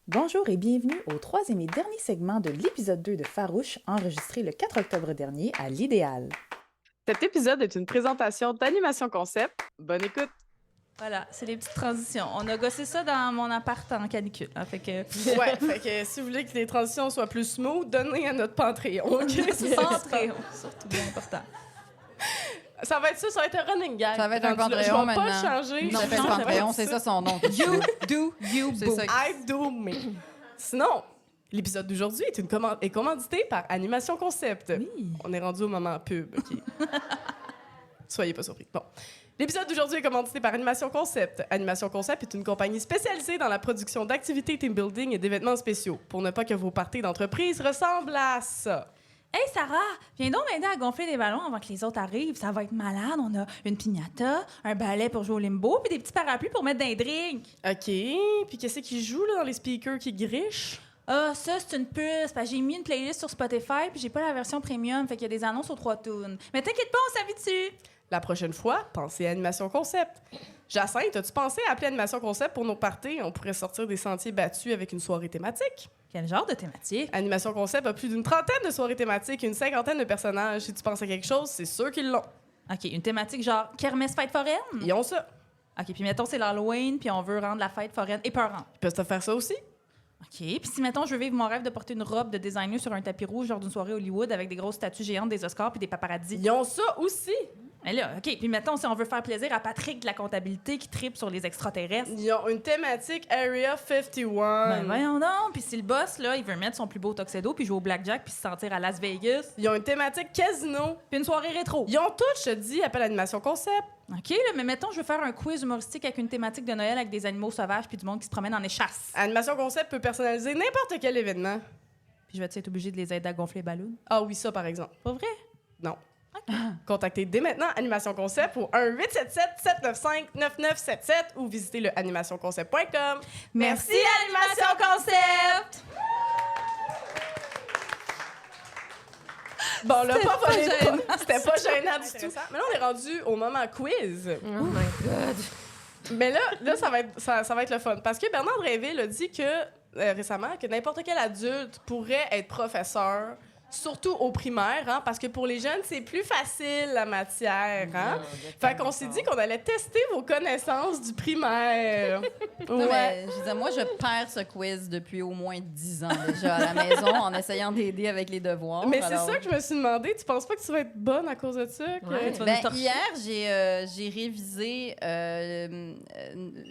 Bonjour et bienvenue au troisième et dernier segment de l'épisode 2 de Farouche, enregistré le 4 octobre dernier à l'Idéal. Cet épisode est une présentation d'Animation Concept. Bonne écoute! Voilà, c'est les petites transitions. On a gossé ça dans mon appart en canicule. Hein, fait que... Ouais, fait que si vous voulez que les transitions soient plus smooth, donnez à notre Patreon. OK? C'est Patreon, surtout bien important. Ça va être ça va être un running gag. Ça va être un Rendu là, Patreon je vais maintenant. pas changer. Ça s'appelle Non, ça va Patreon, être c'est ça ça. son nom. You do you, C'est boo. ça. I do me. Sinon, l'épisode d'aujourd'hui est commandité par Animation Concept. Oui. On est rendu au moment pub, OK? Soyez pas surpris. Bon. L'épisode d'aujourd'hui est commandité par Animation Concept. Animation Concept est une compagnie spécialisée dans la production d'activités team building et d'événements spéciaux, pour ne pas que vos parties d'entreprise ressemblent à ça. Hey Sarah, viens donc m'aider à gonfler des ballons avant que les autres arrivent. Ça va être malade. On a une piñata, un balai pour jouer au limbo, puis des petits parapluies pour mettre dans les drinks. OK. Puis qu'est-ce qui joue là, dans les speakers qui grichent? Ah, ça, c'est une puce. Parce que j'ai mis une playlist sur Spotify, puis j'ai pas la version premium, fait qu'il y a des annonces aux 3 tunes. Mais t'inquiète pas, on s'habitue. La prochaine fois, pensez à Animation Concept. Jacinthe, as-tu pensé à appeler Animation Concept pour nos parties? On pourrait sortir des sentiers battus avec une soirée thématique. Quel genre de thématique? Animation Concept a plus d'une trentaine de soirées thématiques et une cinquantaine de personnages. Si tu penses à quelque chose, c'est sûr qu'ils l'ont. OK, une thématique genre kermesse fête foraine? Ils ont ça. OK, puis mettons, c'est l'Halloween, puis on veut rendre la fête foraine épeurante. Ils peuvent te faire ça aussi. OK, puis si, mettons, je veux vivre mon rêve de porter une robe de designer sur un tapis rouge lors d'une soirée Hollywood avec des grosses statues géantes des Oscars puis des paparazzis. Ils ont ça aussi. Mais là, OK, puis mettons, si on veut faire plaisir à Patrick de la comptabilité qui tripe sur les extraterrestres. Ils ont une thématique Area 51. Ben voyons donc, puis si le boss, là, il veut mettre son plus beau tuxedo puis jouer au blackjack puis se sentir à Las Vegas, Ils ont une thématique casino. puis une soirée rétro. Ils ont tout, je te dis, appelle Animation Concept. OK, là, mais mettons, je veux faire un quiz humoristique avec une thématique de Noël avec des animaux sauvages puis du monde qui se promène en échasse. Animation Concept peut personnaliser n'importe quel événement. Puis je vais être obligée de les aider à gonfler les ballons. Ah oui, ça par exemple. Pas vrai? Non. Contactez dès maintenant Animation Concept au 1-877-795-9977 ou visitez le animationconcept.com. Merci, Animation Concept! Bon, là, pas volé pas gênant. C'était pas gênant du tout. Mais là, on est rendu au moment quiz. Oh my God. Mais là ça va être le fun. Parce que Bernard Drinville a dit que, récemment, que n'importe quel adulte pourrait être professeur, surtout au primaire, hein, parce que pour les jeunes, c'est plus facile, la matière. Hein? Fait qu'on s'est dit qu'on allait tester vos connaissances du primaire. Non, mais, je disais, moi, je perds ce quiz depuis au moins 10 ans déjà à la maison en essayant d'aider avec les devoirs. Mais c'est Alors, ça que je me suis demandé. Tu penses pas que tu vas être bonne à cause de ça? Ouais. Tu vas Ben, nous torcher. hier, j'ai révisé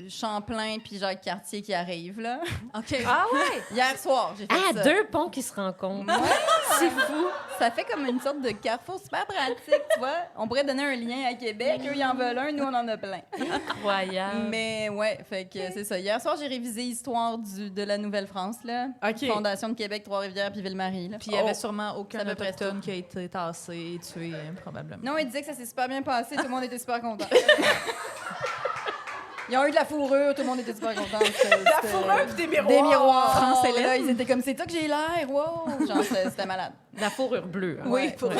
Champlain puis Jacques Cartier qui arrivent, là. OK. Ah ouais? Hier soir, j'ai fait Ah, ça. 2 ponts qui se rencontrent. C'est fou. Ça fait comme une sorte de carrefour super pratique, tu vois. On pourrait donner un lien à Québec. Eux, ils en veulent un, nous, on en a plein. Incroyable. Mais ouais, fait que c'est ça. Hier soir, j'ai révisé Histoire de la Nouvelle-France, là. OK. Fondation de Québec, Trois-Rivières puis Ville-Marie, là. Puis il y avait Oh. sûrement aucun C'est à peu près autochtone qui a été tassé, tué, hein, probablement. Non, il disait que ça s'est super bien passé. Tout le monde était super content. Ils ont eu de la fourrure, tout le monde était super content. La fourrure pis des miroirs. Des miroirs. France Là, ils étaient comme, c'est ça que j'ai l'air, wow! Genre, c'était malade. La fourrure bleue. hein. Oui, pour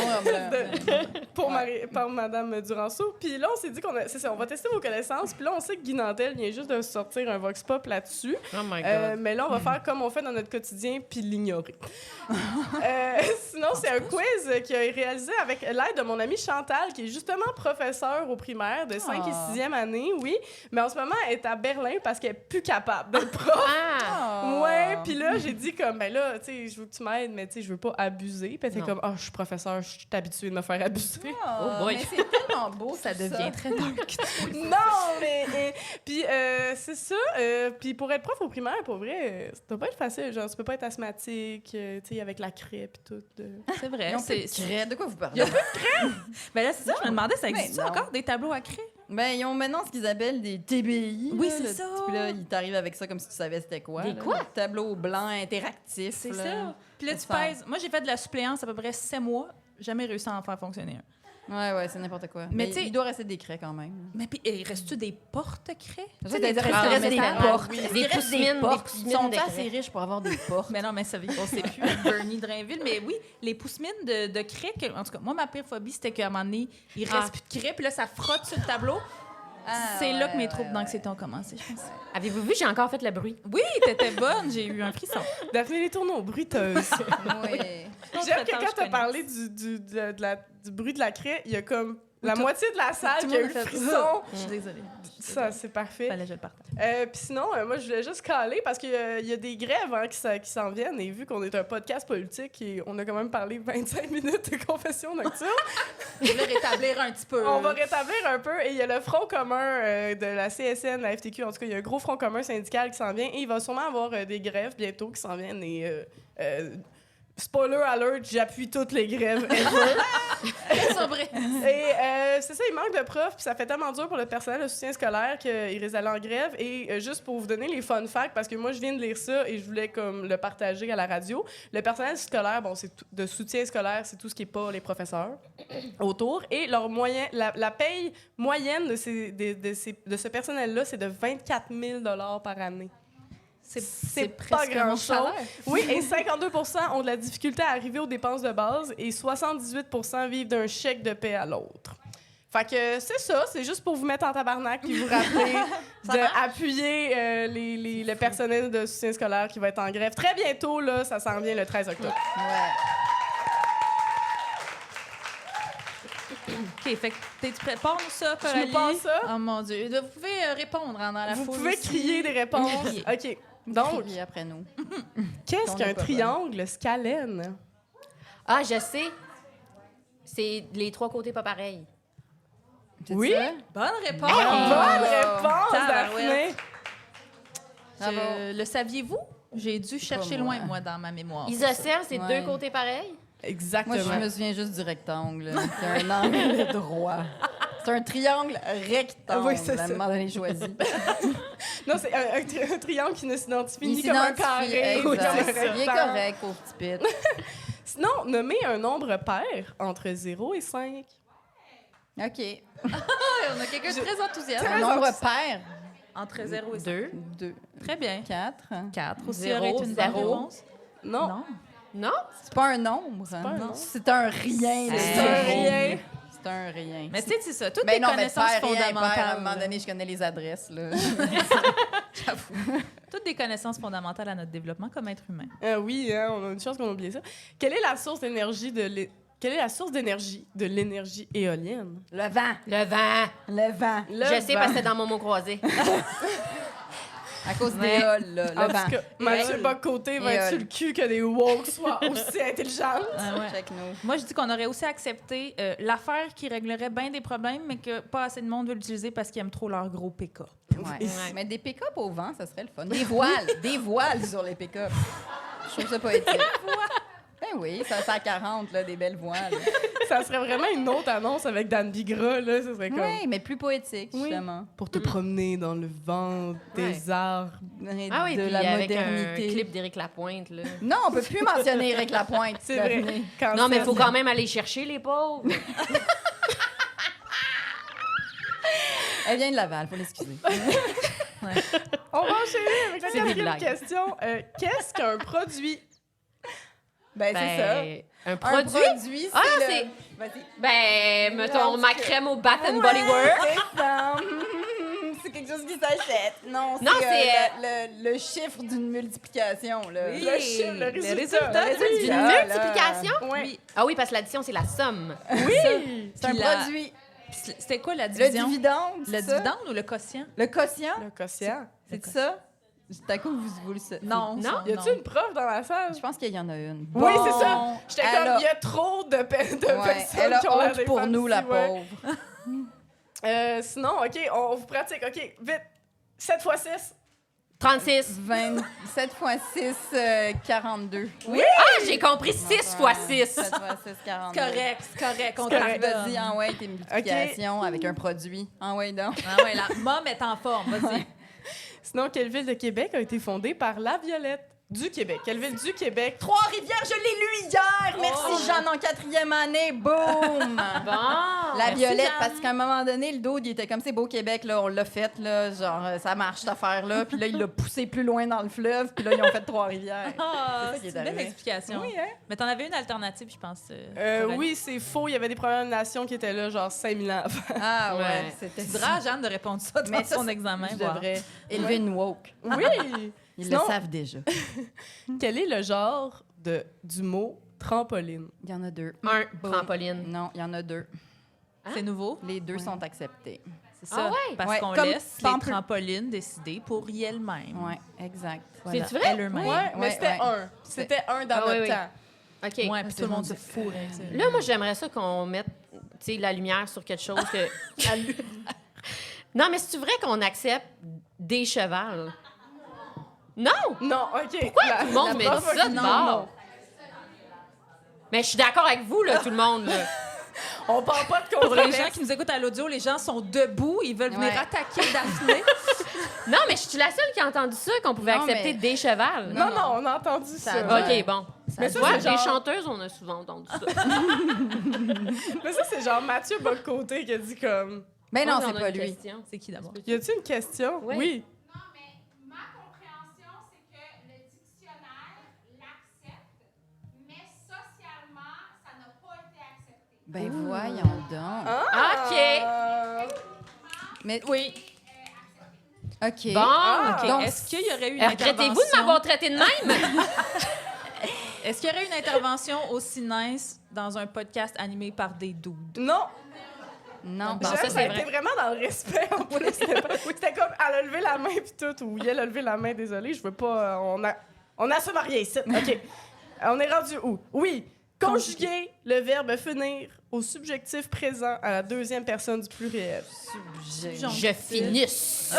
Par Madame Duranceau. Puis là, on s'est dit c'est ça, on va tester vos connaissances. Puis là, on sait que Guy Nantel vient juste de sortir un vox pop là-dessus. Oh my God. Mais là, on va faire comme on fait dans notre quotidien, puis l'ignorer. Sinon, c'est un quiz qui est réalisé avec l'aide de mon amie Chantal, qui est justement professeure au primaire de 5 et 6e année, oui. Mais en ce moment, elle est à Berlin parce qu'elle est plus capable d'être prof. Ah! Ouais, puis là, j'ai dit comme, ben là, tu sais, je veux que tu m'aides, mais tu sais, je veux pas abuser. Puis elle était Non. comme, je suis professeur, je suis habituée de me faire abuser. Oh boy. Mais c'est tellement beau, Ça devient très dark. Non, mais. Puis c'est ça. Puis pour être prof au primaire, pour vrai, ça doit pas être facile. Genre, tu peux pas être asthmatique, tu sais, avec la craie puis tout. C'est vrai. Ils ont plus C'est... de craie. De quoi vous parlez? Ben là, c'est ça, je me demandais, ça existe non. encore des tableaux à craie? Ben, ils ont maintenant ce qu'ils appellent des TBI. Oui, là, c'est le ça. Puis là, ils t'arrivent avec ça comme si tu savais c'était quoi. Des là. quoi? Des tableaux blancs interactifs. C'est là. ça. Puis là, tu Ça. pèses. Moi, j'ai fait de la suppléance à peu près 7 mois. Jamais réussi à en faire fonctionner un. Ouais, c'est n'importe quoi. Mais Mais tu sais- il doit rester des craies quand même. Mais puis, il reste-tu des porte-craies? Tu sais, sais, des il trucs en reste des métal. portes. Oui. Il Des reste poussemines, des portes. poussemines Ils sont de assez craies. riches pour avoir des portes. Mais non, mais ça, on sait plus avec Bernie Drainville. Mais oui, les poussemines de craie, en tout cas, moi, ma pire phobie, c'était qu'à un moment donné, il reste plus de craie, puis là, ça frotte sur le tableau. C'est là que mes troubles d'anxiété ont commencé, je pense. Avez-vous vu, j'ai encore fait le bruit. Oui, t'étais bonne, j'ai eu un frisson. Daphné Les Tourneaux, bruiteuse. Oui. J'aime que quand t'as parlé du bruit de la craie, il y a comme la moitié de la salle qui a eu le frisson. Je suis désolée. Ça, c'est parfait. Fallait que je le partage. Puis sinon, moi, je voulais juste caler parce qu'il y a des grèves qui s'en viennent. Et vu qu'on est un podcast politique et on a quand même parlé 25 minutes de confession nocturne, Je voulais rétablir un petit peu. on va rétablir un peu. Et il y a le front commun de la CSN, la FTQ. En tout cas, il y a un gros front commun syndical qui s'en vient. Et il va sûrement avoir des grèves bientôt qui s'en viennent. Et spoiler alert, j'appuie toutes les grèves ever. Et c'est ça, il manque de profs, puis ça fait tellement dur pour le personnel de soutien scolaire qu'ils risquent d'aller en grève. Et juste pour vous donner les fun facts, parce que moi, je viens de lire ça et je voulais comme le partager à la radio. Le personnel scolaire, bon, de soutien scolaire, c'est tout ce qui n'est pas les professeurs autour. Et leur la paye moyenne de ce personnel-là, c'est de 24 000 $ par année. C'est pas presque mon grand-chose. salaire. Oui, et 52 % ont de la difficulté à arriver aux dépenses de base et 78 % vivent d'un chèque de paie à l'autre. Fait que c'est ça, c'est juste pour vous mettre en tabarnak puis vous rappeler d'appuyer le personnel de soutien scolaire qui va être en grève très bientôt, là, ça s'en vient le 13 octobre. OK, fait que t'es-tu prête? Parle ça, Je Coralie. nous passe ça. Oh mon Dieu. Vous pouvez répondre dans la Vous foule pouvez aussi. crier des réponses. OK. Donc, Crier après nous. qu'est-ce On qu'un est pas triangle scalène? Ah, je sais. C'est les trois côtés pas pareils. C'est Oui? ça? Bonne réponse. Bonne réponse, Tabarouette. Daphné! Bravo. Le saviez-vous? J'ai dû chercher moi. loin, moi, dans ma mémoire. Isocèle, c'est Ouais. deux côtés pareils. Exactement. Moi, je me souviens juste du rectangle. C'est un angle droit. C'est un triangle rectangle. Oui, c'est à un ça. moment donné choisi. Non, c'est un triangle qui ne s'identifie Il ni comme un s'identifie, carré ou comme un exact. Il est rectangle. correct, pauvre petit pit. Sinon, nommez un nombre pair entre 0 et 5. OK. On a quelqu'un de très enthousiaste. Un nombre pair. Entre 0 et 5. 2. 2, Très bien. 4. 4 aussi Zéro, aurait été une bonne zéro. réponse. Non. Non. Non? C'est pas un nombre. pas un nombre. C'est un rien. le C'est zéro. un rien. C'est un rien. Mais tu sais, c'est ça. Toutes Ben les non, mais connaissances pair, rien, fondamentales. pair, à un moment donné, je connais les adresses. Là. Toutes des connaissances fondamentales à notre développement comme être humain. Oui, hein, on a une chance qu'on a oublié ça. Quelle est la source d'énergie Quelle est la source d'énergie de l'énergie éolienne? Le vent. Le vent. Le vent. Je sais parce que c'est dans mon mot croisé. À cause Ouais. des halls, là. En Le vent. tout cas, Mathieu Bock-Côté va être sur le cul que des woke soient aussi intelligentes. Ah ouais. Check-nous. Moi, je dis qu'on aurait aussi accepté l'affaire qui réglerait bien des problèmes, mais que pas assez de monde veut l'utiliser parce qu'ils aiment trop leur gros pick Ouais. Ouais. Mais des pick-up au vent, ça serait le fun. Des voiles. Des voiles sur les pick-up. Je trouve ça poétique. Ben oui, ça à 40, là, des belles voiles. Ça serait vraiment une autre annonce avec Dan Bigra, là. Ça serait comme... Oui, mais plus poétique, Oui. justement. Pour te promener dans le vent des arbres. Ah oui, de puis la avec modernité. un clip d'Éric Lapointe, là. Non, on peut plus mentionner Éric Lapointe. C'est vrai. Daphné. Non, mais il faut quand même aller chercher les pauvres. Elle vient de Laval, faut l'excuser. On va enchaîner avec la C'est des quatrième blagues. question. Qu'est-ce qu'un produit? Ben, c'est ça. Un Un produit? produit, Ah, c'est c'est- le... Vas-y. Ben, mettons Non, ma c'est que- crème au Bath and Body Works. C'est ça. C'est quelque chose qui s'achète. Non, Non, le chiffre d'une multiplication. Là. Oui. Le chiffre, le Les résultat. résultats, Le oui. résultat. Une là. multiplication? Oui. Ah oui, parce que l'addition, c'est la somme. Oui! C'est un Puis la- produit. C'était quoi la Le division? dividende, Le c'est ça? dividende ou le quotient? Le quotient, Le quotient. c'est ça? Tout à coup, vous le savez. Non. Non? Y a-tu une prof dans la salle? Je pense qu'il y en a une. Oui, c'est ça. Bon, J'étais elle comme, a- il y a trop de, personnes elle a qui ont l'air honte des pour femmes nous, ici, la ouais. pauvre. Sinon, OK, on vous pratique. OK, vite. 7 x 6. 36. 27 x 6, 42. Ah, j'ai compris 6 x 6. 7 x 6, 42. Correct, c'est correct. On correct. t'en Vas-y, envoie tes multiplications avec un produit. Envoie donc. Ah ouais, la mom est en forme, vas-y. Sinon, quelle ville de Québec a été fondée par La Violette? Du Québec. Quelle ville du Québec? Trois-Rivières, je l'ai lu hier! Merci, Jeanne, en 4e année. Boum! Bon. La Violette, Jeanne. parce qu'à un moment donné, le dos, il était comme c'est beau Québec, là, on l'a fait, là, genre, ça marche, cette affaire-là. Puis là, il l'a poussé plus loin dans le fleuve, puis là, ils ont fait Trois-Rivières. Ah, C'est ça qui est c'est une belle arrivé. explication. Oui, hein? Mais t'en avais une alternative, je pense. Coralie. Oui, c'est faux. Il y avait des Premières Nations qui étaient là, genre 5000 ans avant. Ah ouais, Ouais. c'était Tu diras à Jeanne de répondre ça dans Mais ça, son examen. Je voir. devrais élever une woke. Oui! Ils Sinon- le savent déjà. Quel est le genre du mot trampoline? Il y en a deux. Un, trampoline. Non, il y en a deux. C'est nouveau? Les deux sont acceptés. C'est ça. Ah ouais? Parce Ouais, qu'on comme laisse les Pamper- trampolines décider pour y elles-mêmes. Ouais, exact. Voilà, C'est-tu vrai? elles-mêmes. Ouais, mais ouais, c'était ouais. un. C'était un dans Ah, notre oui, oui. temps. OK. Ouais, puis tout le monde se fourre avec ça. Là, moi, j'aimerais ça qu'on mette la lumière sur quelque chose que. Non, mais c'est-tu vrai qu'on accepte des chevals? Non! Non, OK. Pourquoi tout le monde met ça de non, bord? Mais je suis d'accord avec vous, là, tout le monde. Là. On parle pas de Pour les gens controverse. qui nous écoutent à l'audio, les gens sont debout, ils veulent venir Ouais. attaquer Daphné. Non, mais je suis la seule qui a entendu ça, qu'on pouvait Non, accepter mais- des chevals. Non, non, on a entendu ça. Ça va. OK, bon. Mais ça, Ouais, c'est genre- les chanteuses, on a souvent entendu ça. Mais ça, c'est genre Mathieu Bocoté qui a dit comme... Mais non, Moi, c'est j'en ai pas une lui. question. C'est qui d'abord? Y a-t-il une question? Oui. Oui. Non, mais ma compréhension, c'est que le dictionnaire l'accepte, mais socialement, ça n'a pas été accepté. Ben voyons donc. OK. Mais Oui. OK. Bon. OK. Donc, Est-ce qu'il y aurait eu une intervention? Regrettez-vous de m'avoir traité de même? Est-ce qu'il y aurait une intervention aussi nice dans un podcast animé par des dudes? Non. Non. Bon, J'aime, ça, ça c'est a été vrai. vraiment dans le respect, en plus. C'était comme, elle a levé la main, puis tout, ou elle a levé la main, désolé, je veux pas... on a se marier ici. OK. On est rendu où? Oui. Conjuguer le verbe finir au subjectif présent à la deuxième personne du pluriel. Je finisse.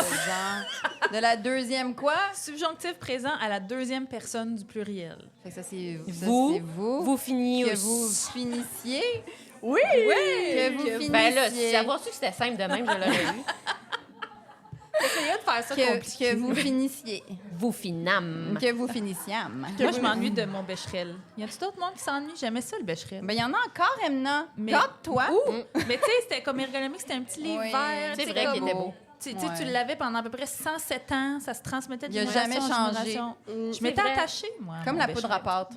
De la deuxième quoi? Subjonctif présent à la deuxième personne du pluriel. Fait que ça, c'est Vous, ça, c'est vous. Vous finissez Que vous finissiez. Oui! Que vous finissiez. Ben là, si avoir su que c'était simple de même, je l'aurais eu. Essayez de faire ça Que vous finissiez. Vous finâmes. Que vous finissiez. Moi, je m'ennuie de mon bécherel. Y a-t-il d'autres monde qui s'ennuie? J'aimais ça, le bécherel. Ben, il y en a encore, Emna. Mais- Garde-toi. Mais tu sais, c'était comme ergonomique, c'était un petit livre Oui. vert. C'est tu sais, vrai comme- qu'il était beau. Tu sais, Ouais. tu l'avais pendant à peu près 107 ans, ça se transmettait de Il a génération jamais en changé. génération. Je C'est m'étais vrai. attachée, moi. à Comme mon la poudre à bécherel. pâte.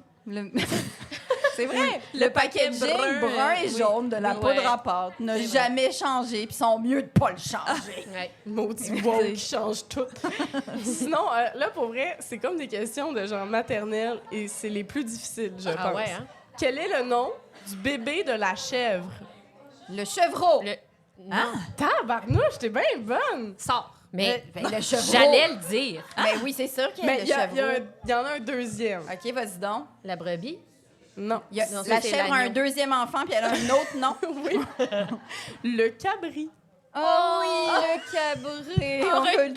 C'est vrai. Le paquet packaging brun, brun et oui. jaune de la Oui. poudre à pâte n'a C'est vrai. jamais changé, puis ils sont mieux de pas le changer. Ouais. Maudit wow qui change tout. Sinon, là, pour vrai, c'est comme des questions de genre maternelle et c'est les plus difficiles, je pense. Ah ouais, hein? Quel est le nom du bébé de la chèvre? Le chevreau. Le... Ah, Tabarnouche, t'es bien bonne! sort. Mais Le chevreau. j'allais le dire. Ben oui, c'est sûr qu'il y a Mais le il y, chevreau. y en a un deuxième. OK, vas-y donc. La brebis. Non. Il y a- Non, ça, la c'est chèvre a un l'agneau. deuxième enfant, puis elle a un autre nom. Oui. Le cabri. Oh oui, le cabré. On veut,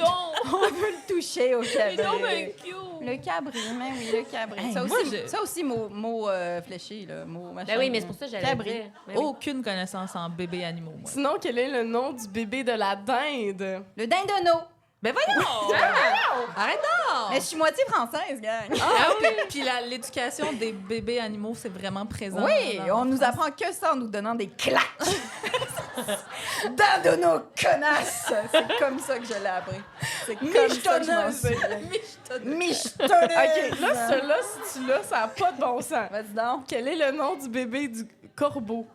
on veut le toucher au cabré. Le cabri, mais oui, le cabri. Hey, ça, moi, aussi, ça aussi, mot fléché, là, mot machin. Ben oui, mais c'est pour ça que j'allais le Cabri. dire. Ben oui. Aucune connaissance en bébé animaux, moi. Sinon, quel est le nom du bébé de la dinde? Le dindonneau. Ben voyons! Arrête donc! Mais je suis moitié française, gang. Ah oui! Puis l'éducation des bébés animaux, c'est vraiment présent. Oui, dans on la nous France. apprend que ça en nous donnant des claques. Dindonneau, connasse! C'est comme ça que je l'ai appris. C'est comme ça que je m'en souviens. Michetonneuse! OK, là, celui-là, si tu l'as, ça n'a pas de bon sens. Vas-y donc. Quel est le nom du bébé du corbeau?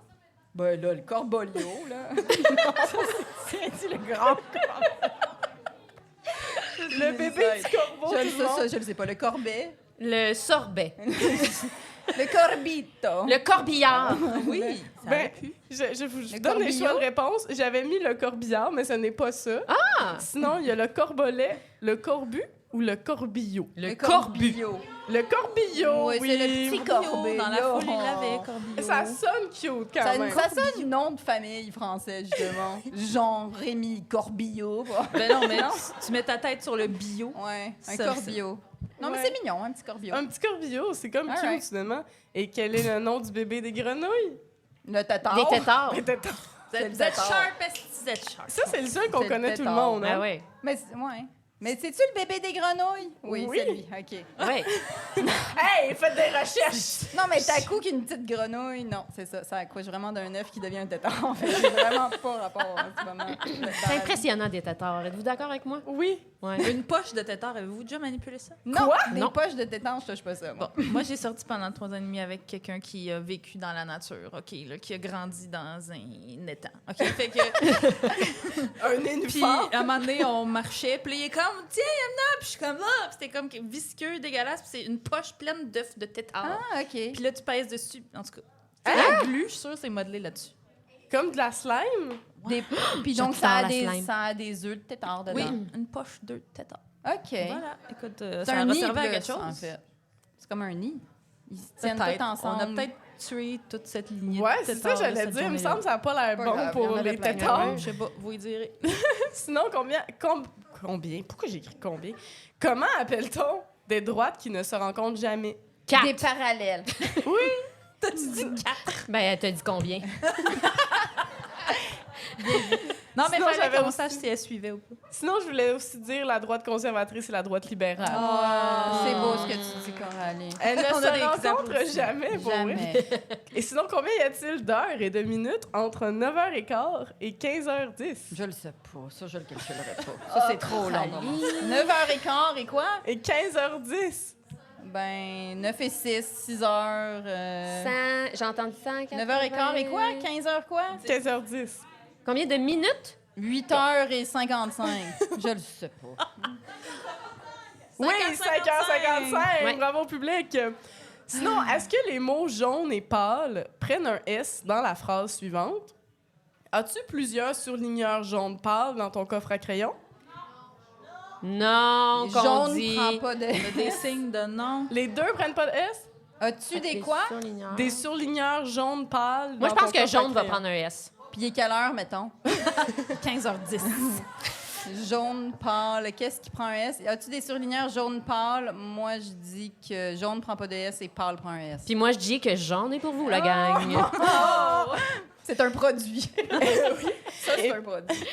Ben là, le corbolio, là. Non, c'est le grand Le bébé du corbeau, tout le monde. je le sais pas. Le corbet. Le sorbet. Le corbito. Le corbillard. Oui, ça Ben, aurait pu. je vous Le donne les corbillon? choix de réponse. J'avais mis le corbillard, mais ce n'est pas ça. Ah! Sinon, il y a le corbolet, le corbu ou le corbillot. Le corbillot. Le corbillot, Oui, oui. c'est le petit corbillot. Dans la foule, il l'avait, Corbillot. Ça sonne cute quand Ça, même. ça sonne nom de famille français, justement. Jean-Rémy Corbillot. Bon. Ben non, mais tu mets ta tête sur le bio. Ouais, un Ça, corbillot. Non, mais Ouais. c'est mignon, un petit corbillot. Un petit corbillot, c'est comme All cute, right. finalement. Et quel est le nom du bébé des grenouilles? Le tétard. Des tétards. Les tétards. Vous êtes tétard. sharp, est-ce que vous êtes sharp? Ça, c'est le seul qu'on C'est connaît le tout le tétard. monde. Ben Hein? ouais. Mais, ouais. Mais c'est-tu le bébé des grenouilles? Oui, Oui. c'est lui. OK. Ouais. Hey, faites des recherches! Non, mais Taku qui est une petite grenouille, non, c'est ça. Ça accouche vraiment d'un œuf qui devient un tétard. En fait, c'est vraiment pas rapport en ce moment. C'est impressionnant des tétards. Êtes-vous d'accord avec moi? Oui. Ouais. Une poche de tétard, avez-vous déjà manipulé ça? Non, des Non. poches de tétard, je touche pas ça. Bon, Moi. moi, j'ai sorti pendant 3 ans et demi avec quelqu'un qui a vécu dans la nature, OK, là, qui a grandi dans un étang. OK, fait que... Un Puis, nénuphar. à un moment donné, on marchait, puis il est comme, tiens, Yamna, puis je suis comme, là, puis c'était comme visqueux, dégueulasse, puis c'est une poche pleine d'œufs de tétard. Ah, OK. Puis là, tu pèses dessus, en tout cas. La glu, je suis sûre, c'est modelé là-dessus. Comme de la slime? Puis donc, J'adore la slime. ça a des œufs de tétard dedans. Oui, une poche d'œufs de tétard. OK. Voilà, écoute, C'est ça un va nid, servir à plus, quelque chose. en fait. C'est comme un nid. Ils se tiennent Peut-être. tous ensemble. On a peut-être tué toute cette lignée Ouais, de c'est tétards, ça, j'allais cette dire. Il me journée-là. semble que ça n'a pas l'air Pas bon grave, il y en pour avait les plein. tétards. Je sais pas, vous y direz. Sinon, combien? Pourquoi j'ai écrit combien? Comment appelle-t-on des droites qui ne se rencontrent jamais? 4. Des parallèles. T'as-tu dit 4? Ben, elle t'a dit combien? Non, mais Sinon, fallait j'avais qu'on aussi- sache si elle suivait ou pas. Sinon, je voulais aussi dire la droite conservatrice et la droite libérale. C'est beau ce que tu dis, Coralie. Elles ne On a des se rencontrent applaudissements. jamais, pour vrai. Jamais. Et sinon, combien y a-t-il d'heures et de minutes entre 9h15 et 15h10? Je le sais pas. Ça, je le calculerai pas. Ça, c'est trop long. pour moi. 9h15 et quoi? Et 15h10? Ben, 9 et 6, 6 heures. 100, j'ai entendu 100. 9h15 et quoi? 15h quoi? 15h10. Combien de minutes? 8h55. Je le sais pas. Oui, 5h55! Ouais. Bravo, public! Sinon, est-ce que les mots jaune et pâle prennent un S dans la phrase suivante? As-tu plusieurs surligneurs jaune pâle dans ton coffre à crayon? Non, qu'on Jaune dit. prend pas de... Des signes de non. Les deux prennent pas de S? As-tu des quoi? surligneurs. Des surligneurs jaune pâle. Moi, dans je pense ton que coffre à jaune va crayon. prendre un S. Puis il est quelle heure, mettons? 15h10. Jaune pâle. Qu'est-ce qui prend un S? As-tu des surligneurs jaune pâle? Moi, je dis que jaune prend pas de S et pâle prend un S. Puis moi, je dis que jaune est pour vous, la gang. C'est un produit. Ça, c'est un produit.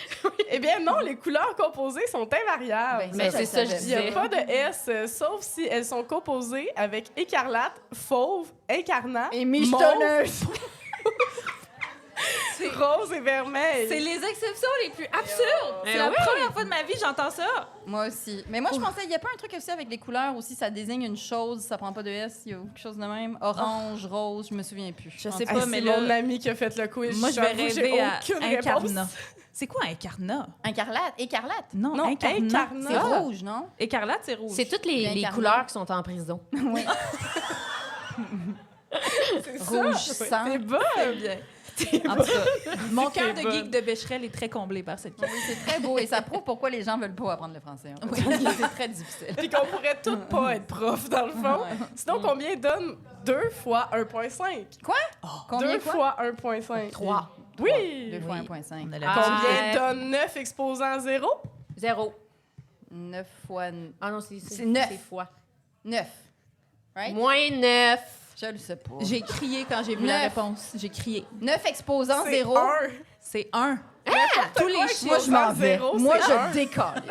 Eh bien non, les couleurs composées sont invariables. Ben, Mais je c'est ça, savais. je Il n'y a disais. pas de S, sauf si elles sont composées avec écarlate, fauve, incarnat, Et mauve, michetonneuse. rose et vermeil. C'est les exceptions les plus absurdes. C'est Eh la oui. première fois de ma vie que j'entends ça. Moi aussi. Mais moi, je pensais, il n'y a pas un truc aussi avec les couleurs aussi, ça désigne une chose, ça prend pas de S, il y a quelque chose de même. Orange, rose, je me souviens plus. Je sais Ah, pas, mais c'est là, mon ami qui a fait le quiz. moi, je vais J'avoue, j'ai rêver à aucune Incarnat. réponse. C'est quoi Incarnat? Incarlate, écarlate. Non, Non, Incarnat. Incarnat. C'est Ah. rouge, non? Écarlate, c'est rouge. C'est toutes les Incarnat. couleurs qui sont en prison. Oui. C'est Rouge ça. sang. C'est bon. bien. En tout cas, mon cœur de bonne. geek de Becherel est très comblé par cette question. Oui, c'est très beau et ça prouve pourquoi les gens veulent pas apprendre le français. Parce que c'est très difficile. Puis qu'on pourrait toutes pas être prof, dans le fond. Ouais. Sinon, combien donne 2 fois 1,5? Combien 2 quoi? fois 1,5. 3. Oui. 2 fois Oui. 1,5. On a la Combien Ah. donne 9 exposant 0? 0. 9 fois Ah non, c'est C'est 9. C'est fois. 9. Right? Moins 9. Je le sais pas. J'ai crié quand j'ai vu la 9. réponse. J'ai crié. 9 exposants C'est 0. 1. C'est 1. Tous les Moi, chiffres je m'en vais. zéro, Moi, c'est un. je décolle.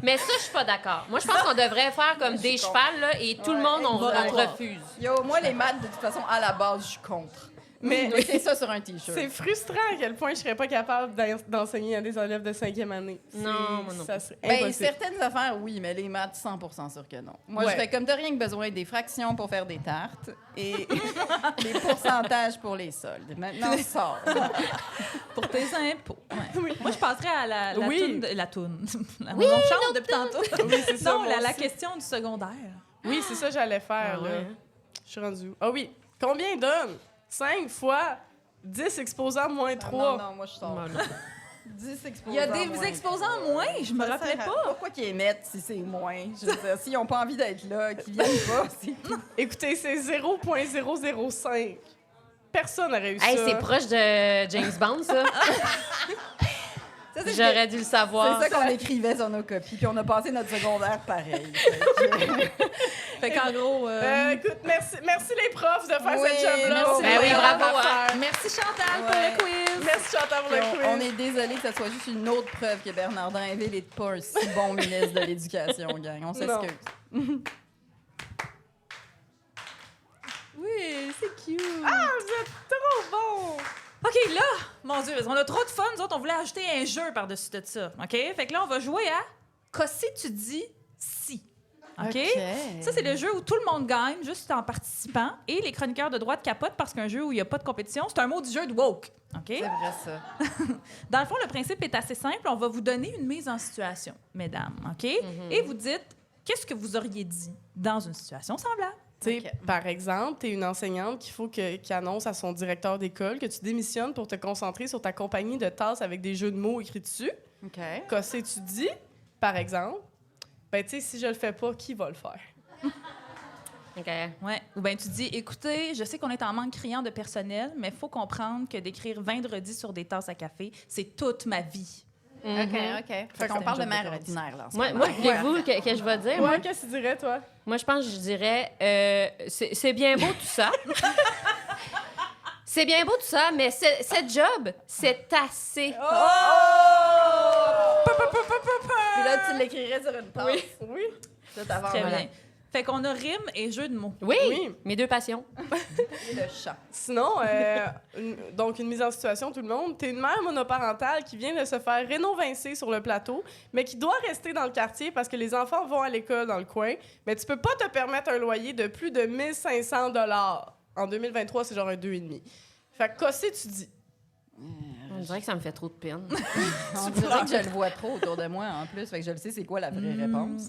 Mais ça, je suis pas d'accord. Moi, je pense qu'on devrait faire comme des chevals, là, et tout le monde, on moratoire. refuse. Yo, moi, les maths, de toute façon, à la base, je suis contre. Mais Mais c'est ça sur un T-shirt. c'est frustrant à quel point je serais pas capable d'enseigner à des élèves de 5e année. Non, moi non Ça serait Ben, impossible. certaines affaires, oui, mais les maths, 100% sûr que non. Moi, Ouais. je fais comme t'as rien que besoin des fractions pour faire des tartes et les pourcentages pour les soldes. Maintenant, sors. Pour tes impôts. Ouais. Moi, je passerais à la Oui. toune. La toune. On chante depuis tantôt. Oui, c'est ça. Non, moi la aussi. question du secondaire. Oui, c'est ça que j'allais faire. Ah là. ouais. Je suis rendue où? Ah oui. Combien donne 5 fois 10 exposant moins 3? Non, moi, je sors. Non, non. 10 exposants. Il y a des moins. exposants moins, je me Ça rappelais sert à- pas. Pourquoi qu'ils émettent si c'est moins? Je veux dire, s'ils n'ont pas envie d'être là, qu'ils viennent pas, c'est tout. Écoutez, c'est 0,005. Personne n'a réussi Hey, ça. c'est proche de James Bond, ça. Ça, c'est J'aurais dû le savoir. C'est ça qu'on écrivait sur nos copies, puis on a passé notre secondaire pareil. Fait que- Fait qu'en gros... Écoute, merci les profs de faire Oui, cette job-là. merci. Ben oui, bravo, Merci Chantal pour Ouais. le quiz. Merci Chantal pour le quiz. On est désolé que ce soit juste une autre preuve que Bernard Drinville n'est pas un si bon ministre de l'Éducation, gang. On s'excuse. Oui, c'est cute. Ah, vous êtes trop bon! OK, là, mon Dieu, on a trop de fun. Nous autres, on voulait ajouter un jeu par-dessus de ça. OK? Fait que là, on va jouer à Qu'est-ce que tu dis si? OK? Ça, c'est le jeu où tout le monde gagne juste en participant et les chroniqueurs de droite capotent parce qu'un jeu où il n'y a pas de compétition, c'est un mot du jeu de woke. OK? C'est vrai, ça. Dans le fond, le principe est assez simple. On va vous donner une mise en situation, mesdames. OK? Et vous dites qu'est-ce que vous auriez dit dans une situation semblable. Tu sais, par exemple, tu es une enseignante qui annonce à son directeur d'école que tu démissionnes pour te concentrer sur ta compagnie de tasses avec des jeux de mots écrits dessus. OK. Qu'est-ce que tu dis, par exemple? Ben, tu sais, si je le fais pas, qui va le faire? OK. Ouais. Ou bien tu dis, écoutez, je sais qu'on est en manque criant de personnel, mais il faut comprendre que d'écrire vendredi sur des tasses à café, c'est toute ma vie. OK. Fait qu'on parle de mère ordinaire, là. en ce Moi, moment. voulez-vous que je vais dire? Ouais, qu'est-ce que tu dirais, toi? Moi, je pense que je dirais c'est bien beau tout ça. C'est bien beau tout ça, mais cette job, c'est assez. Puis là, tu l'écrirais sur une tasse. Oui. Ça, t'as Très voilà. bien. Fait qu'on a rime et jeu de mots. Oui, Oui. mes deux passions. Et le chat. Sinon, donc une mise en situation, tout le monde. T'es une mère monoparentale qui vient de se faire rénovincer sur le plateau, mais qui doit rester dans le quartier parce que les enfants vont à l'école dans le coin. Mais tu peux pas te permettre un loyer de plus de 1500 $. En 2023, c'est genre un 2,5. Fait que qu'est-ce que tu dis? On dirait que ça me fait trop de peine. On dirait que je le vois trop autour de moi, en plus. Fait que je le sais, c'est quoi la vraie réponse.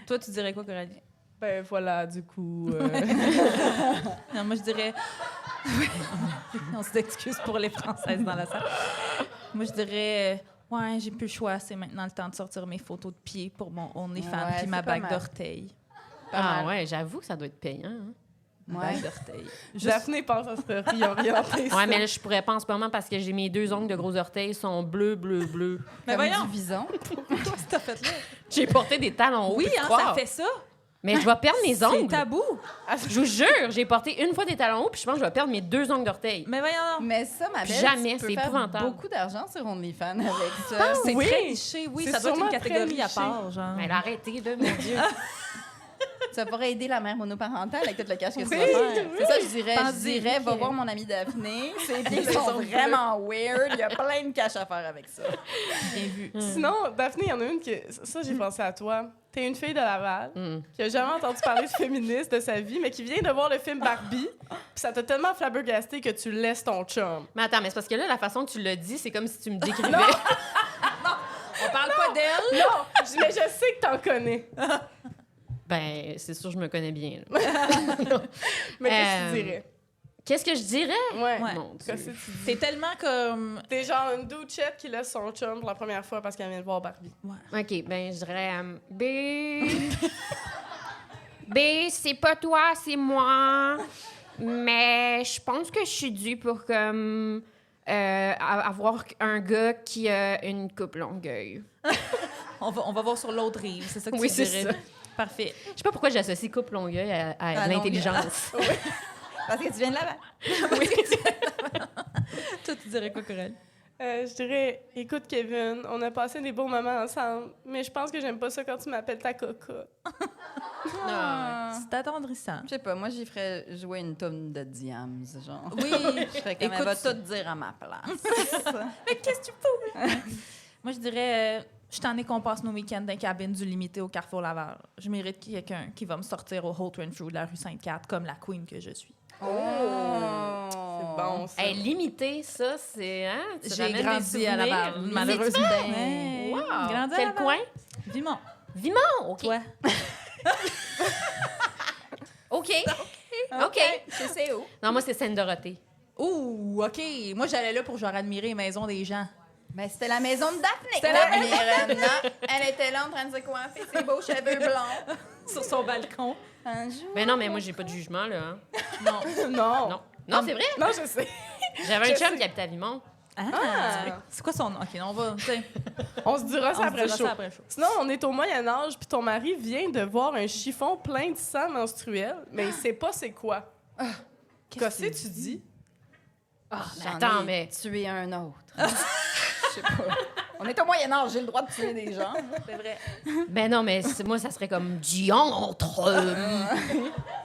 Toi, tu dirais quoi, Coralie? Ben voilà, du coup... Non, moi, je dirais... On s'excuse pour les Françaises dans la salle. Moi, je dirais... Ouais, j'ai plus le choix. C'est maintenant le temps de sortir mes photos de pied pour mon OnlyFans Ouais, puis ma c'est pas bague mal. d'orteil. Pas Ah mal. ouais, j'avoue que ça doit être payant. Hein? Ouais. Bague d'orteil. Daphné pense à se réorienter. Ouais, mais là, je pourrais pas en ce moment parce que j'ai mes deux ongles de gros orteils sont bleus. Mais Comme voyons, du vison. qu'est-ce que t'as fait là? J'ai porté des talons hauts. Oui, peux-tu hein, croire? ça fait ça. Mais je vais perdre mes C'est ongles. tabou. Je vous jure, j'ai porté une fois des talons hauts puis je pense que je vais perdre mes deux ongles d'orteil. Mais voyons. Mais ça, ma belle, Jamais, tu peux c'est faire épouvantable. beaucoup d'argent sur OnlyFans avec ça. C'est Oui. très niché, oui. C'est Ça doit être une sûrement très catégorie à niché. part, genre. Mais là, arrêtez, là, mon Dieu. Ça pourrait aider la mère monoparentale avec tout le cash que tu vas Oui, faire. oui. C'est ça, je dirais. Pense-y, Je dirais, va Mickey. voir mon amie Daphné. Ses pieds sont vraiment weird. Il y a plein de cash à faire avec ça. Bien vu. Sinon, Daphné, il y en a une qui... Ça, j'ai pensé à toi. T'es une fille de Laval Mm. qui a jamais entendu parler de féministe de sa vie, mais qui vient de voir le film Barbie. Puis ça t'a tellement flabbergasté que tu laisses ton chum. Mais attends, mais c'est parce que là, la façon que tu l'as dit, c'est comme si tu me décrivais. On parle pas d'elle. Non, mais je sais que t'en connais. Ben, c'est sûr, je me connais bien. là. Mais qu'est-ce que tu dirais? Qu'est-ce que je dirais? Ouais. Ouais. Mon Dieu. Qu'est-ce que tu dis? T'es tellement comme... T'es genre une douchette qui laisse son chum pour la première fois parce qu'elle vient de voir Barbie. OK, ben, je dirais B. B, c'est pas toi, c'est moi. Mais je pense que je suis due pour comme avoir un gars qui a une coupe longueuil. On va voir sur l'autre rive, c'est ça que Oui, tu c'est dirais. ça. Parfait. Je sais pas pourquoi j'associe coupe longueuil à À l'intelligence. Parce que tu viens de là-bas. Toi, tu dirais quoi, Coralie? Je dirais, écoute Kevin, on a passé des beaux moments ensemble, mais je pense que j'aime pas ça quand tu m'appelles ta cocotte. C'est attendrissant. Je sais pas, moi, j'y ferais jouer une tonne de Diams, genre. Oui. Je ferais comme elle va tout dire à ma place. Mais qu'est-ce que tu fous? Moi, je dirais... je t'en ai qu'on passe nos week-ends dans la cabine du limité au Carrefour Laval. Je mérite quelqu'un qui va me sortir au Holt Renfrew de la rue Sainte-Cat comme la queen que je suis. C'est bon, ça. Hey, limité, ça, c'est... Hein? Tu J'ai ramènes des grandi à souvenirs. Laval, malheureusement. Ouais. Wow. Grandi à Quel Laval. coin? Vimont. Vimont, OK. Toi. OK. OK. Je sais où. Non, moi, c'est Sainte-Dorothée. Ouh, OK. Moi, j'allais là pour genre admirer les maisons des gens. Mais c'était la maison de Daphné. C'était la la Miranda. Elle était là en train de se coiffer ses beaux cheveux blonds. Sur son balcon. Un jour. Mais non, mais moi, j'ai pas de jugement, là. Hein. Non. Non. Non, c'est vrai. Non, je sais. J'avais un Je chum sais. qui habitait à Vimont. Ah! C'est quoi son nom? OK, on va... On se dira ça On se après dira chaud. ça après chaud. Sinon, on est au Moyen-Âge, puis ton mari vient de voir un chiffon plein de sang menstruel, mais il sait pas c'est quoi. Qu'est-ce que tu dis? Attends, mais tuer un autre. Je sais pas. On est au Moyen-Âge, j'ai le droit de tuer des gens. C'est vrai. Ben non, mais moi, ça serait comme diantre.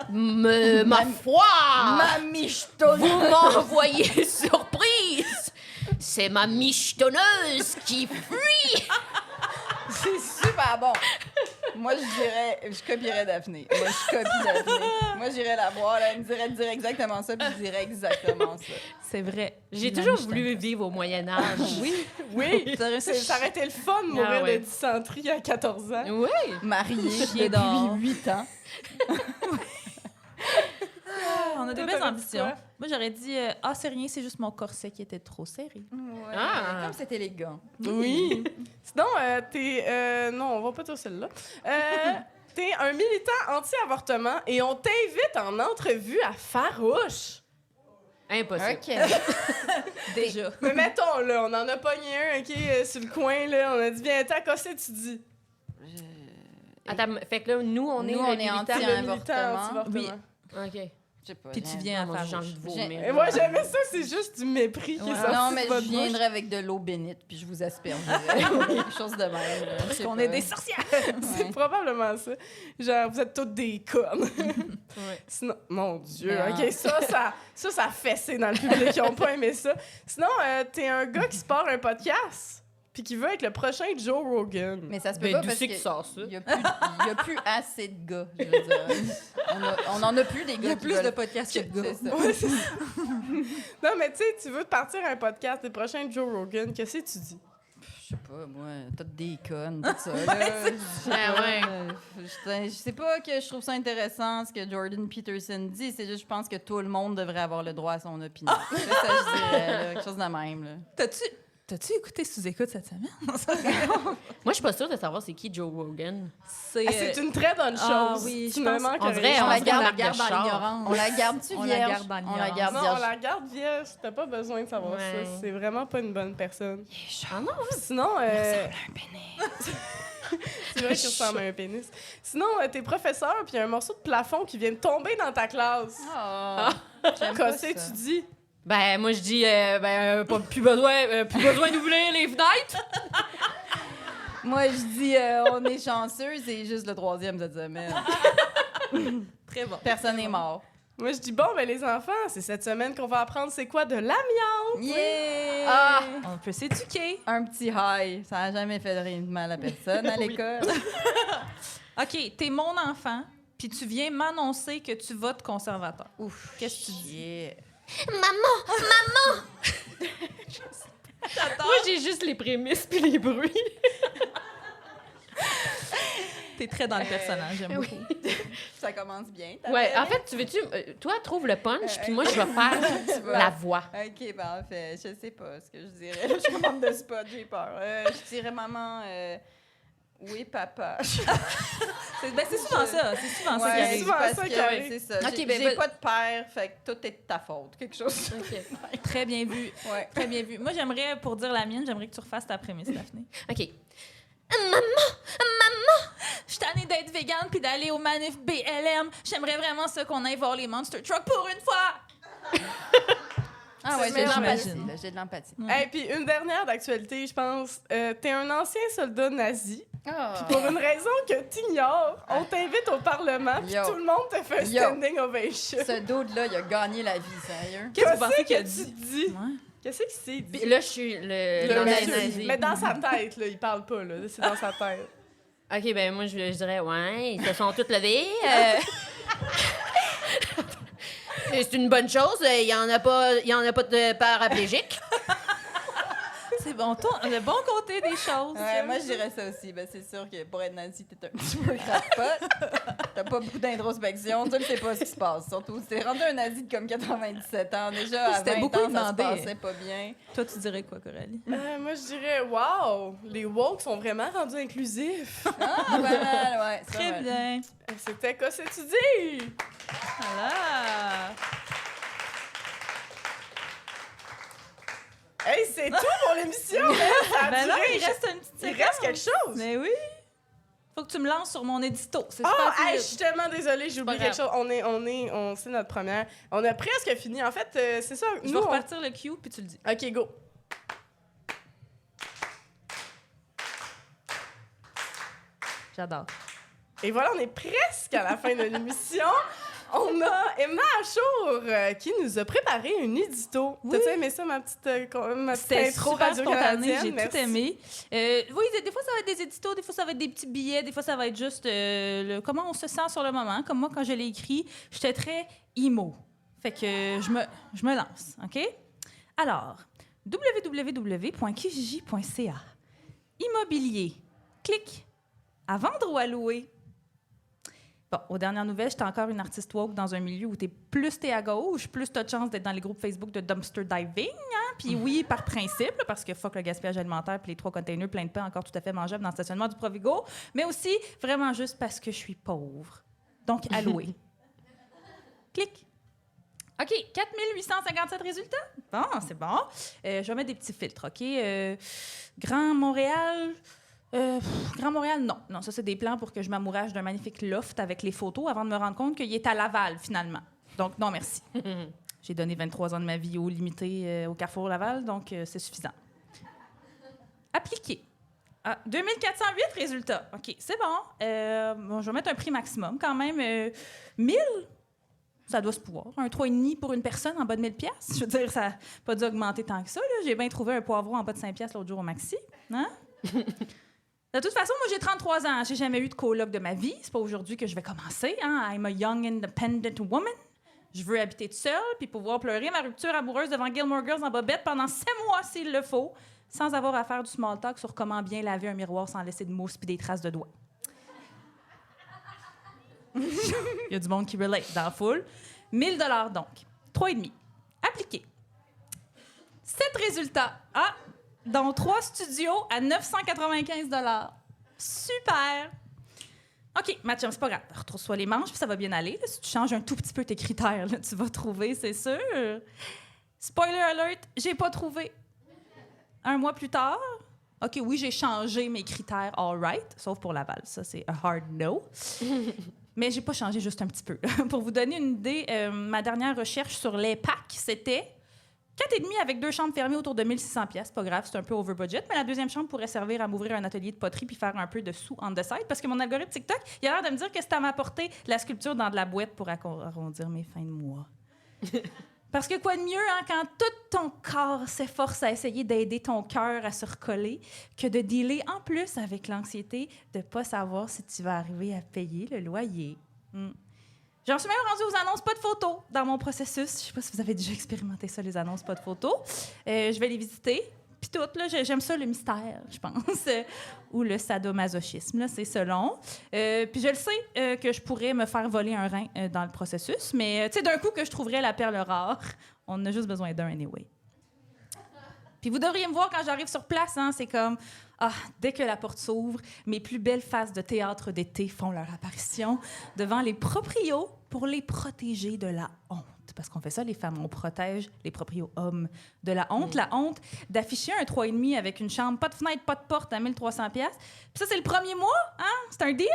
Ma foi! Ma michetonne! Vous m'envoyez surprise! C'est ma michetonneuse qui fuit! C'est super bon. Moi, je copierais Daphné. Moi, je copie Daphné. Moi, j'irais la voir, là, elle me dirait de dire exactement ça, puis je dirais exactement ça. C'est vrai. J'ai toujours voulu vivre au Moyen-Âge. Oui, ça aurait été le fun de mourir Ah ouais. de dysenterie à 14 ans. Oui! Mariée Chier dehors. depuis 8 ans. On a des Toi, belles t'aurais dit ambitions. quoi? Moi, j'aurais dit c'est rien, c'est juste mon corset qui était trop serré. Ouais, Ah. comme c'est élégant. Oui. Sinon, t'es... non, on va pas dire celle-là. T'es un militant anti-avortement et on t'invite en entrevue à Farouche. Impossible. OK. Déjà. Mais mettons, là, on en a pogné un, OK, sur le coin, là. On a dit, viens, t'as qu'est-ce que tu dis? Attends, fait que là, nous, on est Nous, le on est militant. anti- Le militant avortement. anti-avortement. OK. Je sais pas. Puis tu j'ai- viens à Mon Dieu, j'ai faire envie de vomir. Et moi, j'aimais ça, c'est juste du mépris qui est sorti Non, mais de je votre bouche. viendrais avec de l'eau bénite, puis je vous aspergerais. Quelque chose de même. là. Je Parce sais qu'on pas. est des sorcières. C'est Ouais. probablement ça. Genre, vous êtes toutes des connes. Ouais. Sinon, mon Dieu, Mais OK, ça a fessé dans le public, ils ont pas aimé ça. Sinon, t'es un gars qui se part un podcast, puis qui veut être le prochain Joe Rogan. Mais ça se peut Ben, pas d'où parce c'est que que tu sors ça? il y a plus assez de gars, je veux dire. On en a plus des gars. Il y a qui plus veulent- de podcasts que de gars. C'est ça. Ouais, c'est ça. Non, mais tu sais, tu veux te partir un podcast, le prochain Joe Rogan, qu'est-ce que tu dis? Je sais pas, moi, toutes des connes, tout ça. Là. Je sais pas que je trouve ça intéressant ce que Jordan Peterson dit, c'est juste je pense que tout le monde devrait avoir le droit à son opinion. C'est ça, je dirais, là, quelque chose de même. Là. T'as-tu écouté Sous-écoute cette semaine? Moi, je suis pas sûre de savoir c'est qui Joe Rogan. C'est C'est une très bonne chose. ah oui, Tu je me pense- manques on rien. dirait- On on la se garde, remarque de dans char. l'ignorance. On la garde-tu On la vierge? garde dans On la l'ignorance. garde Non, on vierge. la garde vierge. T'as pas besoin de savoir Ouais. ça. C'est vraiment pas une bonne personne. Ah non? Sinon, c'est vrai qu'il ressemble à un pénis. Sinon, t'es professeur, puis il y a un morceau de plafond qui vient de tomber dans ta classe. Ah, j'aime pas Qu'est-ce que ça. tu dis? Ben, moi, je dis, plus besoin d'ouvrir les fenêtres. Moi, je dis, on est chanceux, c'est juste le 3e cette semaine. très bon. Personne n'est mort. Moi, je dis, bon, ben les enfants, c'est cette semaine qu'on va apprendre c'est quoi de l'amiante. Yeah! Ah! On peut s'éduquer. Un petit high. Ça n'a jamais fait rien de mal à personne à l'école. OK, t'es mon enfant, puis tu viens m'annoncer que tu votes conservateur. Ouf. Qu'est-ce que tu dis? Yeah. Moi, j'ai juste les prémices puis les bruits. T'es très dans le personnage, j'aime beaucoup. Ça commence bien. ta Ouais, belle. en fait, tu veux-tu... toi, trouve le punch, puis moi, je vais faire la voix. OK, ben en fait, je sais pas ce que je dirais. Je suis commande de spot, j'ai peur. Je dirais maman, oui, papa. C'est souvent ça. C'est souvent ça qui Ouais, arrive. souvent parce ça que qui arrive. c'est ça. OK, J'ai ben, j'ai pas de père, fait que tout est de ta faute. Quelque chose. Très bien vu. Ouais. Très bien vu. Moi, j'aimerais, pour dire la mienne, j'aimerais que tu refasses ta prémisse, Daphné. OK. Je suis tannée d'être végane puis d'aller au manif BLM. J'aimerais vraiment ça qu'on aille voir les Monster Truck pour une fois. Ah ouais, C'est j'ai de mélange. l'empathie. là, J'ai de l'empathie. Et puis une dernière d'actualité, je pense. T'es un ancien soldat nazi. Ah. Pour une raison que t'ignores, on t'invite au Parlement, puis Yo. tout le monde te fait un Yo. standing ovation. Ce dude-là, il a gagné la vie, sérieux. Qu'est-ce que vous pensez Qu'est-ce qu'il a que tu dit? dis? Ouais. Qu'est-ce qu'il s'est dit? Puis là, je suis le Le nazi. nazi. Mais dans sa tête, là, il parle pas, là. C'est dans sa tête. OK, ben moi, je dirais, ouais, ils se sont tous levés. C'est une bonne chose. Il y en a pas de paraplégique. C'est bon, le bon côté des choses. Ouais, moi, je dirais ça aussi. Ben, c'est sûr que pour être nazi, t'es un petit peu crapote. T'as pas beaucoup d'introspection. Tu ne sais pas ce qui se passe. Surtout, t'es rendu un nazi de comme 97 ans. Déjà, à C'était 20 beaucoup ans, ça se demandé. passait pas bien. Toi, tu dirais quoi, Coralie? Moi, je dirais, wow, les woke sont vraiment rendus inclusifs. Ah, pas mal, ouais. ça, Très ouais. bien. C'était quoi, c'est tu dis? Voilà. Hey, c'est tout pour l'émission! Ben là, il reste une petite Il séquence. reste quelque chose! Mais oui. Faut que tu me lances sur mon édito. C'est Oh, super hey, je fluide. suis tellement désolée, j'ai oublié pas quelque chose. C'est notre première. On a presque fini. En fait, c'est ça. Je vais repartir le cue, puis tu le dis. OK, go. J'adore. Et voilà, on est presque à la fin de l'émission. On a Emma Achour qui nous a préparé un édito. Oui. T'as-tu aimé ça, ma petite C'était intro super spontané, radio-canadienne? j'ai Merci. tout aimé. Oui, des fois, ça va être des éditos, des fois, ça va être des petits billets, des fois, ça va être juste comment on se sent sur le moment. Comme moi, quand je l'ai écrit, j'étais très emo. Fait que je me lance, OK? Alors, www.kijiji.ca. Immobilier. Clic. À vendre ou à louer? Bon, aux dernières nouvelles, j'étais encore une artiste woke dans un milieu où plus t'es à gauche, plus t'as de chance d'être dans les groupes Facebook de dumpster diving. Hein? Puis oui, par principe, là, parce que fuck le gaspillage alimentaire puis les 3 containers pleins de pain encore tout à fait mangeables dans le stationnement du Provigo, mais aussi vraiment juste parce que je suis pauvre. Donc, à louer. Clic. OK, 4857 résultats. Bon, c'est bon. Je vais mettre des petits filtres, OK? Grand Montréal... Grand Montréal, non. Non, ça, c'est des plans pour que je m'amourage d'un magnifique loft avec les photos avant de me rendre compte qu'il est à Laval, finalement. Donc, non, merci. J'ai donné 23 ans de ma vie au limité au Carrefour Laval, donc c'est suffisant. Appliquer. 2408 résultats. OK, c'est bon. Bon. Je vais mettre un prix maximum quand même. 1000, ça doit se pouvoir. Un 3,5 pour une personne en bas de 1000 pièces. Je veux dire, ça n'a pas dû augmenter tant que ça. Là. J'ai bien trouvé un poivron en bas de 5 pièces l'autre jour au maxi. Hein? De toute façon, moi, j'ai 33 ans. J'ai jamais eu de coloc de ma vie. C'est pas aujourd'hui que je vais commencer. Hein? I'm a young, independent woman. Je veux habiter toute seule puis pouvoir pleurer ma rupture amoureuse devant Gilmore Girls en bobette pendant 7 mois, s'il le faut, sans avoir à faire du small talk sur comment bien laver un miroir sans laisser de mousse puis des traces de doigts. Il y a du monde qui relate dans la foule. 1000 $ donc. 3,5. Appliqué. 7 résultats. Dont 3 studios à 995 $. Super! OK, Mathieu, c'est pas grave. Retrousse-toi les manches, puis ça va bien aller. Là. Si tu changes un tout petit peu tes critères, là, tu vas trouver, c'est sûr. Spoiler alert, j'ai pas trouvé. 1 mois plus tard, OK, oui, j'ai changé mes critères all right, sauf pour Laval. Ça, c'est a hard no. Mais j'ai pas changé juste un petit peu. Pour vous donner une idée, ma dernière recherche sur les packs, c'était 4,5 avec 2 chambres fermées autour de 1600 $. Pas grave, c'est un peu over budget, mais la deuxième chambre pourrait servir à m'ouvrir un atelier de poterie puis faire un peu de sous on the side parce que mon algorithme TikTok, il a l'air de me dire que c'est à m'apporter la sculpture dans de la boîte pour arrondir mes fins de mois. Parce que quoi de mieux, hein, quand tout ton corps s'efforce à essayer d'aider ton cœur à se recoller, que de dealer en plus avec l'anxiété de ne pas savoir si tu vas arriver à payer le loyer. J'en suis même rendue aux annonces pas de photos dans mon processus. Je sais pas si vous avez déjà expérimenté ça, les annonces pas de photos. Je vais les visiter. Puis tout, là, j'aime ça, le mystère, je pense. Ou le sadomasochisme, là, c'est selon. Puis je le sais que je pourrais me faire voler un rein dans le processus, mais tu sais, d'un coup que je trouverais la perle rare, on a juste besoin d'un anyway. Puis vous devriez me voir quand j'arrive sur place, hein, c'est comme... dès que la porte s'ouvre, mes plus belles faces de théâtre d'été font leur apparition devant les proprios pour les protéger de la honte. Parce qu'on fait ça, les femmes, on protège les proprios hommes de la honte. La honte d'afficher un 3,5 avec une chambre, pas de fenêtre, pas de porte à 1300 $. Puis ça, c'est le premier mois, hein? C'est un deal!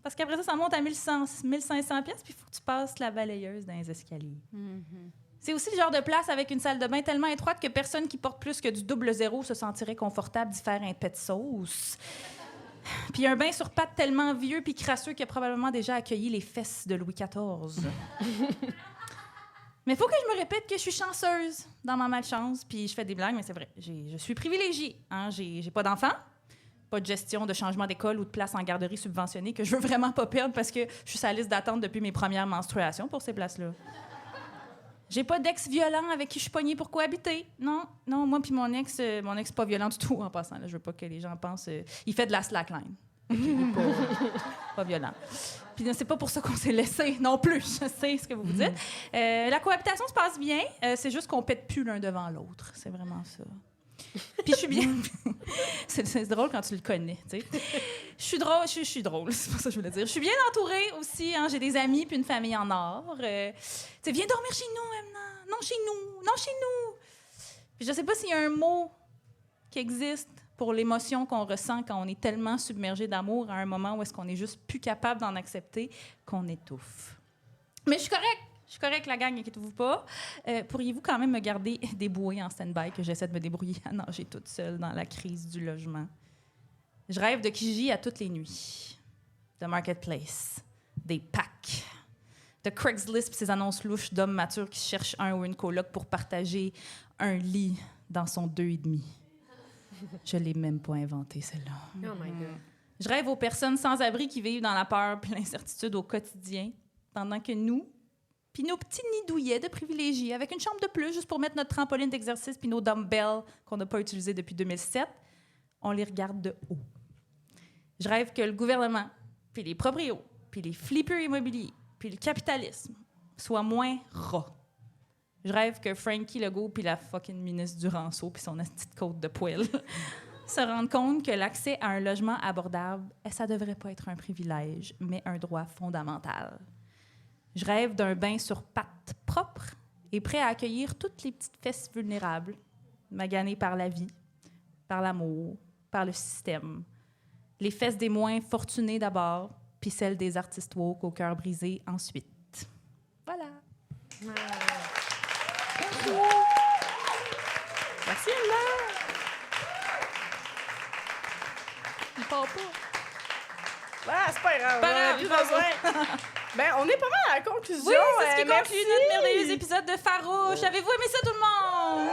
Parce qu'après ça, ça monte à 1500 $, puis il faut que tu passes la balayeuse dans les escaliers. C'est aussi le genre de place avec une salle de bain tellement étroite que personne qui porte plus que du 00 se sentirait confortable d'y faire un pet de sauce. Puis un bain sur pattes tellement vieux puis crasseux qu'il a probablement déjà accueilli les fesses de Louis XIV. Mais il faut que je me répète que je suis chanceuse dans ma malchance, puis je fais des blagues, mais c'est vrai. Je suis privilégiée. Hein? J'ai pas d'enfants, pas de gestion de changement d'école ou de place en garderie subventionnée que je veux vraiment pas perdre parce que je suis sur la liste d'attente depuis mes premières menstruations pour ces places-là. J'ai pas d'ex violent avec qui je suis pognée pour cohabiter. Non, moi puis mon ex pas violent du tout en passant. Là, je veux pas que les gens pensent... il fait de la slackline. Il est pas violent. Puis c'est pas pour ça qu'on s'est laissé non plus. Je sais ce que vous vous dites. La cohabitation se passe bien. C'est juste qu'on pète plus l'un devant l'autre. C'est vraiment ça. Puis je suis bien... c'est drôle quand tu le connais, tu sais. Je suis drôle, c'est pas ça que je voulais dire. Je suis bien entourée aussi, hein. J'ai des amis puis une famille en or. Tu sais, viens dormir chez nous, Emna. Non, chez nous. Puis je sais pas s'il y a un mot qui existe pour l'émotion qu'on ressent quand on est tellement submergé d'amour à un moment où est-ce qu'on est juste plus capable d'en accepter qu'on étouffe. Mais je suis correcte, la gang, inquiétez-vous pas. Pourriez-vous quand même me garder débouée en stand-by que j'essaie de me débrouiller à nager toute seule dans la crise du logement? Je rêve de Kijiji à toutes les nuits. De Marketplace. Des packs. De Craigslist et ses annonces louches d'hommes matures qui cherchent un ou une coloc pour partager un lit dans son 2,5. Je l'ai même pas inventé, celle-là. Oh my God. Je rêve aux personnes sans-abri qui vivent dans la peur et l'incertitude au quotidien, pendant que nous, puis nos petits nids douillets de privilégiés, avec une chambre de plus juste pour mettre notre trampoline d'exercice puis nos dumbbells qu'on n'a pas utilisés depuis 2007, on les regarde de haut. Je rêve que le gouvernement, puis les proprios, puis les flippers immobiliers, puis le capitalisme soient moins ras. Je rêve que Frankie Legault puis la fucking ministre Duranceau puis son petite côte de poêle se rendent compte que l'accès à un logement abordable, ça devrait pas être un privilège, mais un droit fondamental. Je rêve d'un bain sur pattes propre et prêt à accueillir toutes les petites fesses vulnérables, maganées par la vie, par l'amour, par le système. Les fesses des moins fortunés d'abord, puis celles des artistes woke au cœur brisé ensuite. Voilà. Merci, Anna! Il part pas. Ah, c'est pas grave. Pas grave, plus pas besoin. Ben, on est pas mal à la conclusion. Oui, c'est ce qui merci. conclut notre merveilleux épisode de Farouche. Avez-vous aimé ça, tout le monde?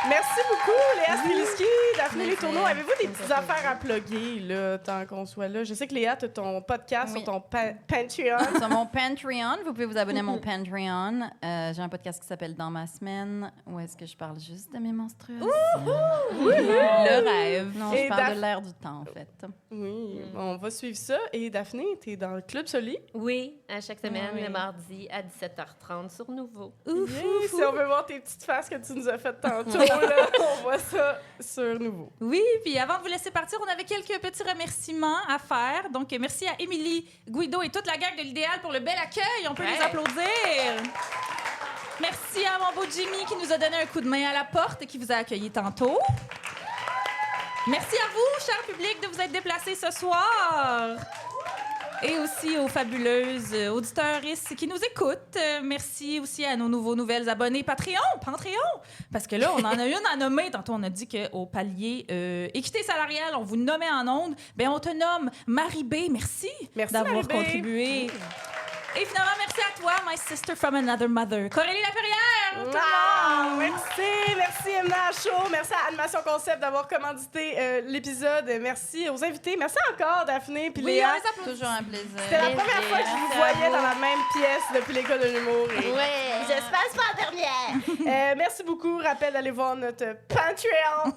Merci beaucoup, Léa Streliski, Daphné Les Plaisir. Tourneaux. Avez-vous des petites Plaisir. affaires à plugger, là, tant qu'on soit là? Je sais que Léa, tu as ton podcast Oui. sur ton Patreon. Sur mon Patreon, vous pouvez vous abonner à mon Patreon. J'ai un podcast qui s'appelle Dans ma semaine, où est-ce que je parle juste de mes menstruations. Le rêve. Non, Et je parle Daph- de l'air du temps, en fait. Oui, on va suivre ça. Et Daphné, tu es dans le Club Soli. Oui, à chaque semaine, Oui. le mardi à 17h30 sur Nouveau. Yeah, si on veut voir tes petites faces que tu nous as faites tantôt, là, on voit ça sur Nouveau. Oui, puis avant de vous laisser partir, on avait quelques petits remerciements à faire. Donc, merci à Émilie, Guido et toute la gang de l'Idéal pour le bel accueil. On peut les applaudir. Merci à mon beau Jimmy qui nous a donné un coup de main à la porte et qui vous a accueillis tantôt. Merci à vous, cher public, de vous être déplacés ce soir. Et aussi aux fabuleuses auditeuristes qui nous écoutent. Merci aussi à nos nouvelles abonnés Patreon. Parce que là, on en a une à nommer. Tantôt, on a dit qu'au palier équité salariale, on vous nommait en ondes. Bien, on te nomme Marie B. Merci, d'avoir Marie B. contribué. Et finalement, merci à toi, my sister from another mother, Corélie Laperrière. Tout Ah, le monde. merci Emma Chaud, merci à Animation Concept d'avoir commandité l'épisode, merci aux invités, merci encore Daphné puis Oui, Léa. on les applaudit. Toujours un plaisir. C'était la première fois que je vous voyais dans la même pièce depuis l'école de l'humour. Et J'espère que c'est pas la dernière. merci beaucoup, rappel d'aller voir notre Patreon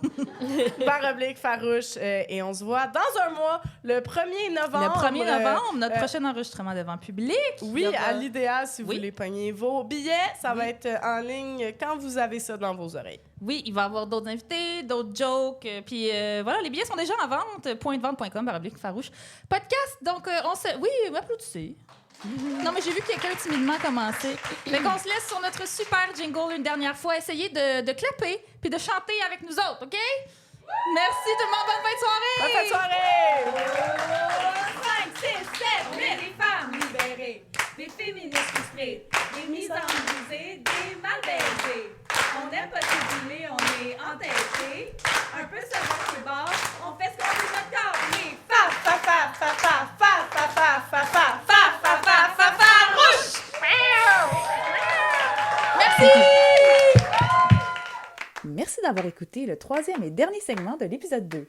/Farouche et on se voit dans un mois, le 1er novembre. Le 1er novembre, notre prochain enregistrement devant public. Oui, à l'Idéal, si vous Oui. voulez pogner vos billets, ça va être en ligne quand vous avez ça dans vos oreilles. Oui, il va y avoir d'autres invités, d'autres jokes. Puis voilà, les billets sont déjà en vente. Pointdevente.com/farouche. Podcast, donc on se... Oui, applaudissez. Non, mais j'ai vu quelqu'un timidement commencer. Fait qu'on se laisse sur notre super jingle une dernière fois. Essayez de clapper puis de chanter avec nous autres, OK? Merci tout le monde. Bonne fin de soirée! Bonne fin de soirée! 5, 6, 7, 8, des femmes libérées, des féministes frustrées, des mises en brisées, des mal baisées. On n'aime pas débiler, on est entêtés. Un peu sauvage c'est bord, on fait ce qu'on veut notre corps. Les Fa fa fa fa fa fa fa fa fa fa fa fa fa fa rouge! Merci d'avoir écouté le 3e et dernier segment de l'épisode 2.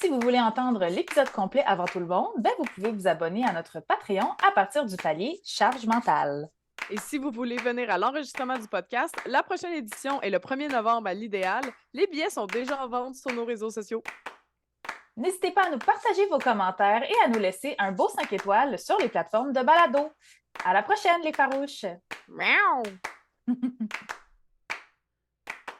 Si vous voulez entendre l'épisode complet avant tout le monde, vous pouvez vous abonner à notre Patreon à partir du palier Charge mentale. Et si vous voulez venir à l'enregistrement du podcast, la prochaine édition est le 1er novembre à l'Idéal. Les billets sont déjà en vente sur nos réseaux sociaux. N'hésitez pas à nous partager vos commentaires et à nous laisser un beau 5 étoiles sur les plateformes de balado. À la prochaine, les farouches! Miaou!